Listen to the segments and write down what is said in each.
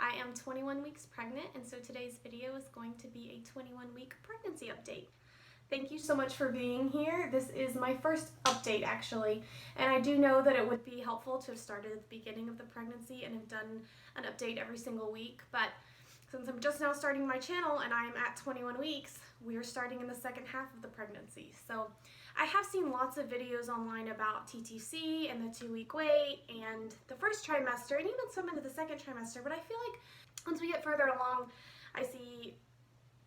I am 21 weeks pregnant, and so today's video is going to be a 21-week pregnancy update. Thank you so much for being here. This is my first update actually, and I do know that it would be helpful to have started at the beginning of the pregnancy and have done an update every single week, but since I'm just now starting my channel and I'm at 21 weeks, we're starting in the second half of the pregnancy. So I have seen lots of videos online about TTC and the 2-week wait and the first trimester and even some into the second trimester, but I feel like once we get further along, I see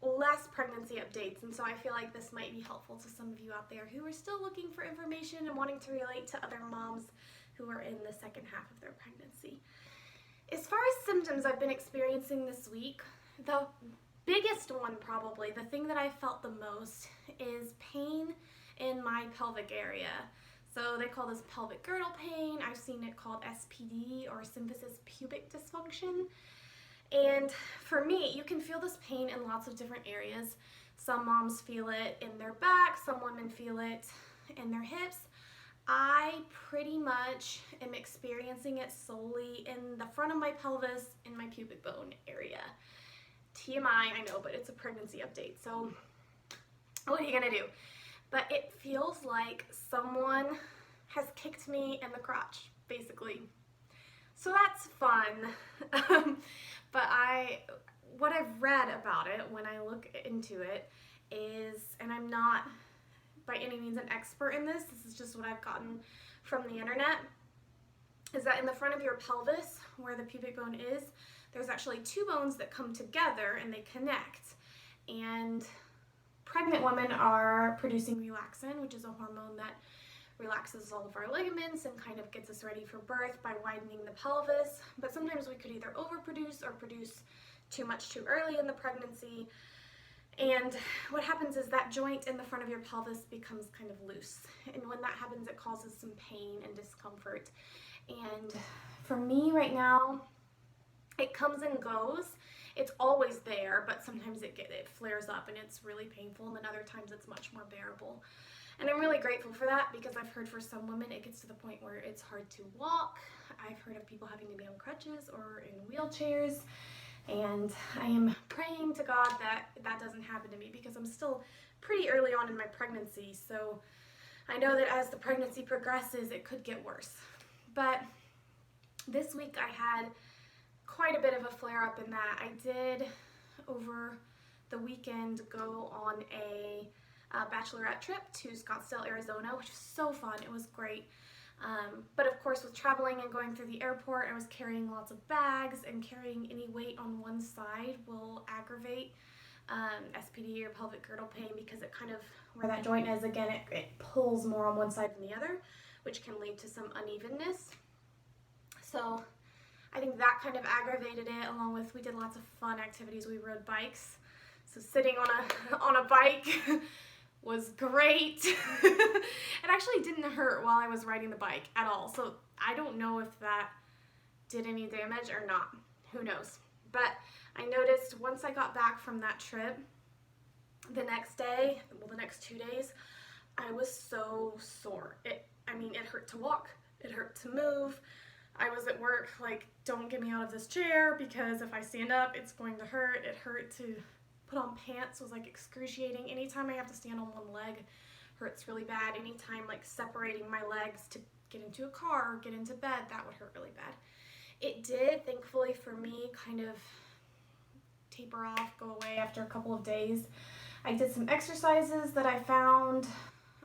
less pregnancy updates, and so I feel like this might be helpful to some of you out there who are still looking for information and wanting to relate to other moms who are in the second half of their pregnancy. As far as symptoms I've been experiencing this week, the biggest one probably, the thing that I felt the most, is pain in my pelvic area. So they call this pelvic girdle pain. I've seen it called SPD or symphysis pubic dysfunction. And for me, you can feel this pain in lots of different areas. Some moms feel it in their back, some women feel it in their hips. I pretty much am experiencing it solely in the front of my pelvis, in my pubic bone area. TMI, I know, but it's a pregnancy update, so what are you gonna do? But it feels like someone has kicked me in the crotch, basically. So that's fun. But what I've read about it when I look into it is, and I'm not by any means an expert in this is just what I've gotten from the internet, is that in the front of your pelvis, where the pubic bone is, there's actually two bones that come together and they connect. And pregnant women are producing relaxin, which is a hormone that relaxes all of our ligaments and kind of gets us ready for birth by widening the pelvis. But sometimes we could either overproduce or produce too much too early in the pregnancy. And what happens is that joint in the front of your pelvis becomes kind of loose. And when that happens, it causes some pain and discomfort. And for me right now, it comes and goes. It's always there, but sometimes it flares up and it's really painful, and then other times it's much more bearable. And I'm really grateful for that, because I've heard for some women it gets to the point where it's hard to walk. I've heard of people having to be on crutches or in wheelchairs, and I am praying to God that that doesn't happen to me, because I'm still pretty early on in my pregnancy, so I know that as the pregnancy progresses it could get worse. But this week I had quite a bit of a flare-up in that I did, over the weekend, go on a bachelorette trip to Scottsdale, Arizona, which was so fun. It was great. But of course, with traveling and going through the airport, I was carrying lots of bags, and carrying any weight on one side will aggravate SPD or pelvic girdle pain, because it kind of, where that joint is, again, it pulls more on one side than the other, which can lead to some unevenness. So I think that kind of aggravated it, along with, we did lots of fun activities. We rode bikes. So sitting on a bike was great. It actually didn't hurt while I was riding the bike at all. So I don't know if that did any damage or not. Who knows? But I noticed once I got back from that trip, the next day, well, the next 2 days, I was so sore. It hurt to walk. It hurt to move. I was at work like, don't get me out of this chair, because if I stand up, it's going to hurt. It hurt to put on pants, was like excruciating. Anytime I have to stand on one leg hurts really bad. Anytime like separating my legs to get into a car or get into bed, that would hurt really bad. It did, thankfully for me, kind of taper off, go away after a couple of days. I did some exercises that I found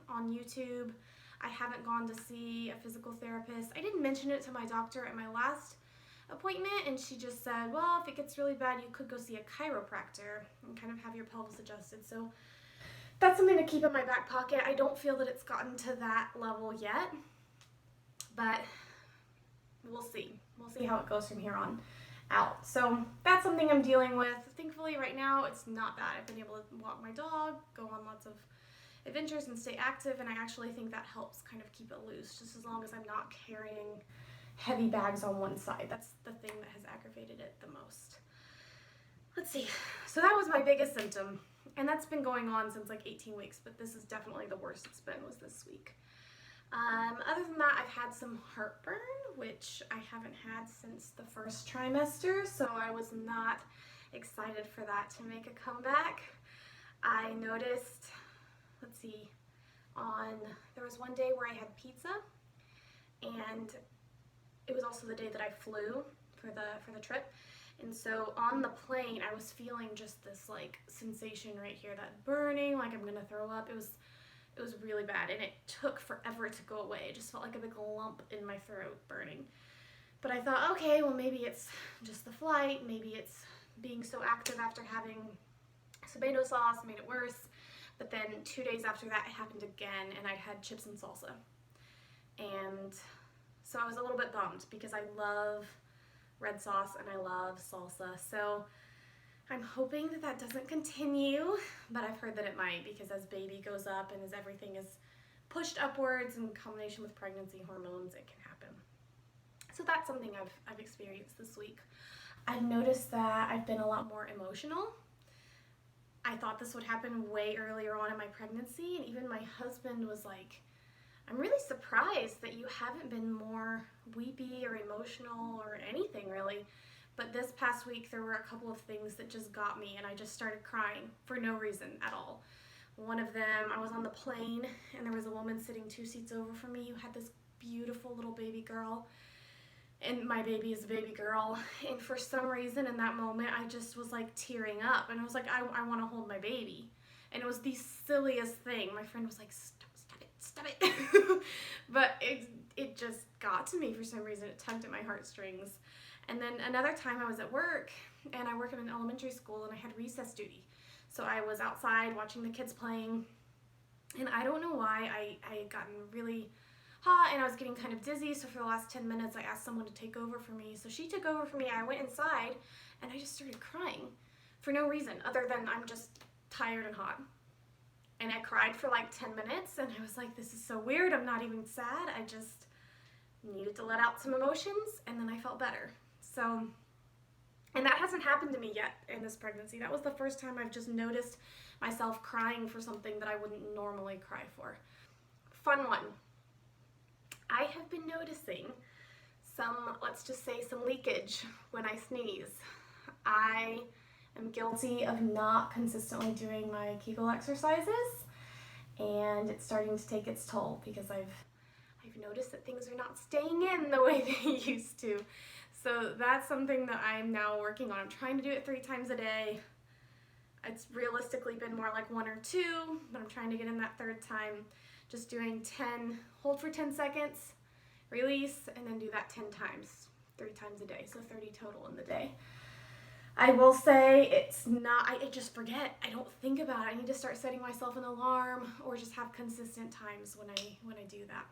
on YouTube. I haven't gone to see a physical therapist. I didn't mention it to my doctor at my last appointment, and she just said, well, if it gets really bad, you could go see a chiropractor and kind of have your pelvis adjusted. So that's something to keep in my back pocket. I don't feel that it's gotten to that level yet, but we'll see. We'll see how it goes from here on out. So that's something I'm dealing with. Thankfully right now it's not bad. I've been able to walk my dog, go on lots of adventures and stay active, and I actually think that helps kind of keep it loose, just as long as I'm not carrying heavy bags on one side. That's the thing that has aggravated it the most. Let's see. So that was my biggest symptom, and that's been going on since like 18 weeks, but this is definitely the worst it's been, was this week. Other than that, I've had some heartburn, which I haven't had since the first trimester, so I was not excited for that to make a comeback. I noticed, let's see, there was one day where I had pizza, and it was also the day that I flew for the trip. And so on the plane, I was feeling just this like sensation right here, that burning, like I'm gonna throw up. It was really bad, and it took forever to go away. It just felt like a big lump in my throat burning. But I thought, okay, well maybe it's just the flight, maybe it's being so active after having tomato sauce made it worse. But then 2 days after that, it happened again, and I'd had chips and salsa. And so I was a little bit bummed because I love red sauce and I love salsa. So I'm hoping that that doesn't continue, but I've heard that it might, because as baby goes up and as everything is pushed upwards in combination with pregnancy hormones, it can happen. So that's something I've experienced this week. I've noticed that I've been a lot more emotional. I thought this would happen way earlier on in my pregnancy, and even my husband was like, I'm really surprised that you haven't been more weepy or emotional or anything really. But this past week there were a couple of things that just got me, and I just started crying for no reason at all. One of them, I was on the plane and there was a woman sitting 2 seats over from me who had this beautiful little baby girl. And my baby is a baby girl, and for some reason in that moment I just was like tearing up, and I was like, I want to hold my baby. And it was the silliest thing. My friend was like, stop it. But it just got to me for some reason. It tugged at my heartstrings. And then another time I was at work, and I work in an elementary school, and I had recess duty. So I was outside watching the kids playing, and I don't know why I had gotten really hot and I was getting kind of dizzy, so for the last 10 minutes I asked someone to take over for me. So she took over for me. I went inside and I just started crying for no reason other than I'm just tired and hot. And I cried for like 10 minutes, and I was like, this is so weird. I'm not even sad. I just needed to let out some emotions, and then I felt better. So, and that hasn't happened to me yet in this pregnancy. That was the first time I've just noticed myself crying for something that I wouldn't normally cry for. Fun one. I have been noticing some, let's just say, some leakage when I sneeze. I am guilty of not consistently doing my Kegel exercises, and it's starting to take its toll because I've noticed that things are not staying in the way they used to. So that's something that I'm now working on. I'm trying to do it 3 times a day. It's realistically been more like 1 or 2, but I'm trying to get in that 3rd time. Just doing 10, hold for 10 seconds, release, and then do that 10 times, 3 times a day, so 30 total in the day. I will say it's not, I just forget. I don't think about it. I need to start setting myself an alarm or just have consistent times when I do that.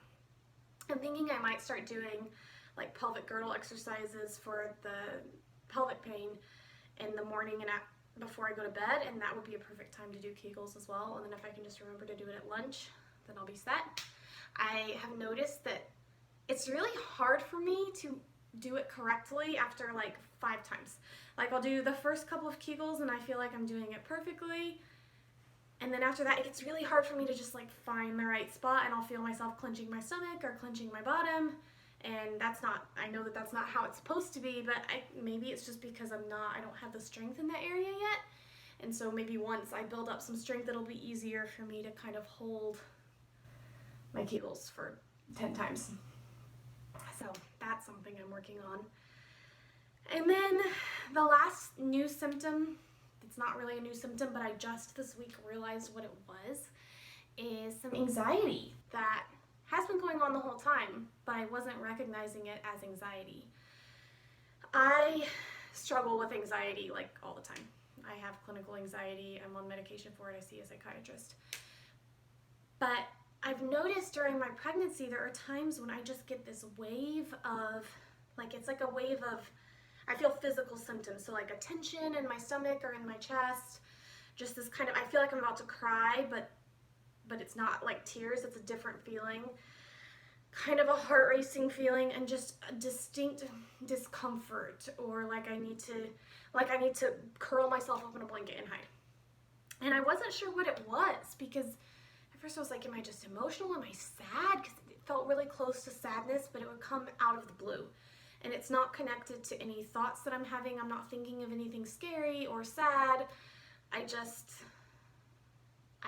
I'm thinking I might start doing like pelvic girdle exercises for the pelvic pain in the morning and before I go to bed, and that would be a perfect time to do Kegels as well. And then if I can just remember to do it at lunch, then I'll be set. I have noticed that it's really hard for me to do it correctly after like 5 times. Like I'll do the first couple of Kegels and I feel like I'm doing it perfectly. And then after that, it gets really hard for me to just like find the right spot, and I'll feel myself clenching my stomach or clenching my bottom. And that's not, I know that that's not how it's supposed to be, but maybe it's just because I don't have the strength in that area yet. And so maybe once I build up some strength, it'll be easier for me to kind of hold my Kegels for 10 times. So that's something I'm working on. And then the last new symptom, it's not really a new symptom, but I just this week realized what it was, is some anxiety that has been going on the whole time, but I wasn't recognizing it as anxiety. I struggle with anxiety like all the time. I have clinical anxiety. I'm on medication for it. I see a psychiatrist. But I've noticed during my pregnancy there are times when I just get this wave of, like it's like a wave of, I feel physical symptoms. So like a tension in my stomach or in my chest, just this kind of, I feel like I'm about to cry, but it's not like tears, it's a different feeling. Kind of a heart racing feeling, and just a distinct discomfort, or like I need to curl myself up in a blanket and hide. And I wasn't sure what it was, because at first I was like, am I just emotional? Am I sad? Because felt really close to sadness, but it would come out of the blue. And it's not connected to any thoughts that I'm having. I'm not thinking of anything scary or sad. I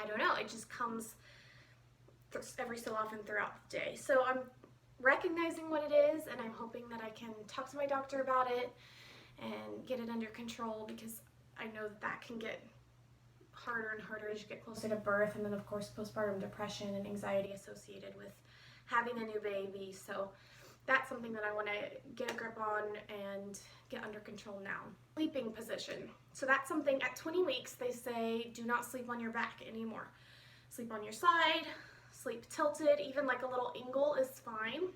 don't know, it just comes every so often throughout the day. So I'm recognizing what it is, and I'm hoping that I can talk to my doctor about it and get it under control, because I know that can get harder and harder as you get closer to birth, and then of course postpartum depression and anxiety associated with having a new baby. So that's something that I want to get a grip on and get under control now. Sleeping position. So that's something at 20 weeks they say do not sleep on your back anymore. Sleep on your side, sleep tilted, even like a little angle is fine.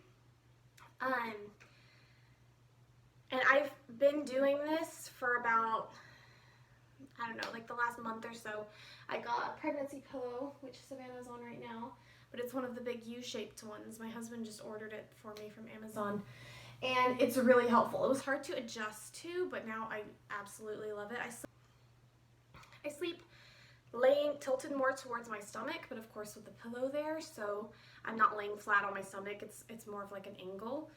And I've been doing this for about, I don't know, like the last month or so. I got a pregnancy pillow, which Savannah's on right now, but it's one of the big U-shaped ones. My husband just ordered it for me from Amazon, and it's really helpful. It was hard to adjust to, but now I absolutely love it. I sleep laying tilted more towards my stomach, but of course with the pillow there, so I'm not laying flat on my stomach. It's more of like an angle.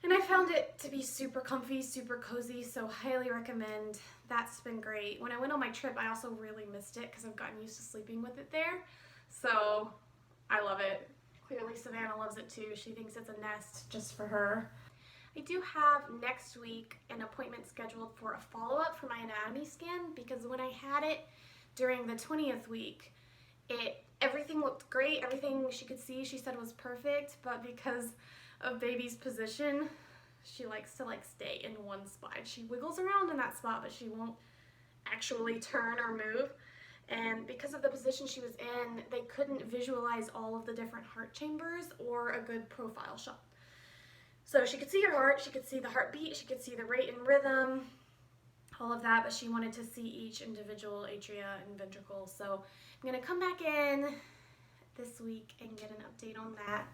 And I found it to be super comfy, super cozy, so highly recommend. That's been great. When I went on my trip, I also really missed it because I've gotten used to sleeping with it there. So I love it. Clearly Savannah loves it too. She thinks it's a nest just for her. I do have next week an appointment scheduled for a follow-up for my anatomy scan, because when I had it during the 20th week, everything looked great. Everything she could see, she said, was perfect, but because of baby's position, she likes to stay in one spot. She wiggles around in that spot, but she won't actually turn or move. And because of the position she was in, they couldn't visualize all of the different heart chambers or a good profile shot. So she could see her heart, she could see the heartbeat, she could see the rate and rhythm, all of that, but she wanted to see each individual atria and ventricle. So I'm gonna come back in this week and get an update on that.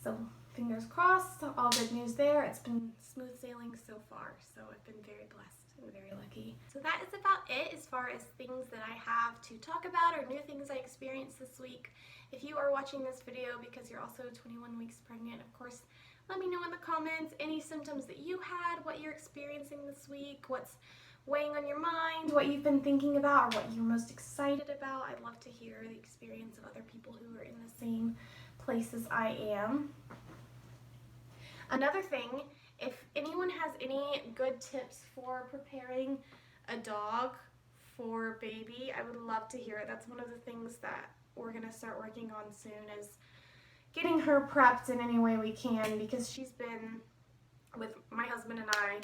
So fingers crossed, all good news there. It's been smooth sailing so far, so I've been very blessed and very lucky. So that is about it as far as things that I have to talk about or new things I experienced this week. If you are watching this video because you're also 21 weeks pregnant, of course, let me know in the comments any symptoms that you had, what you're experiencing this week, what's weighing on your mind, what you've been thinking about, or what you're most excited about. I'd love to hear the experience of other people who are in the same place as I am. Another thing, if anyone has any good tips for preparing a dog for baby, I would love to hear it. That's one of the things that we're going to start working on soon, is getting her prepped in any way we can, because she's been with my husband and I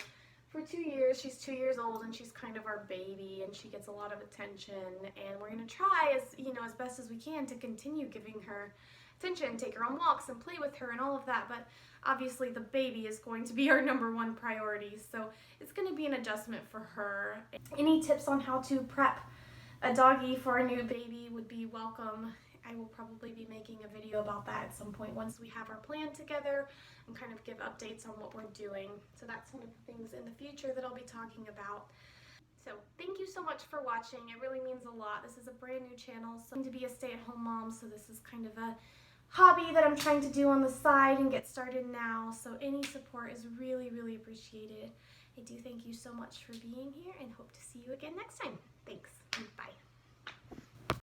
for 2 years. She's 2 years old and she's kind of our baby, and she gets a lot of attention, and we're going to try as best as we can to continue giving her attention, take her on walks and play with her and all of that, but obviously the baby is going to be our #1 priority, so it's going to be an adjustment for her. Any tips on how to prep a doggy for a new baby would be welcome. I will probably be making a video about that at some point once we have our plan together and kind of give updates on what we're doing. So that's one of the things in the future that I'll be talking about. So thank you so much for watching. It really means a lot. This is a brand new channel, so I'm to be a stay-at-home mom, so this is kind of a hobby that I'm trying to do on the side and get started now. So any support is really, really appreciated. I do thank you so much for being here and hope to see you again next time. Thanks. Bye.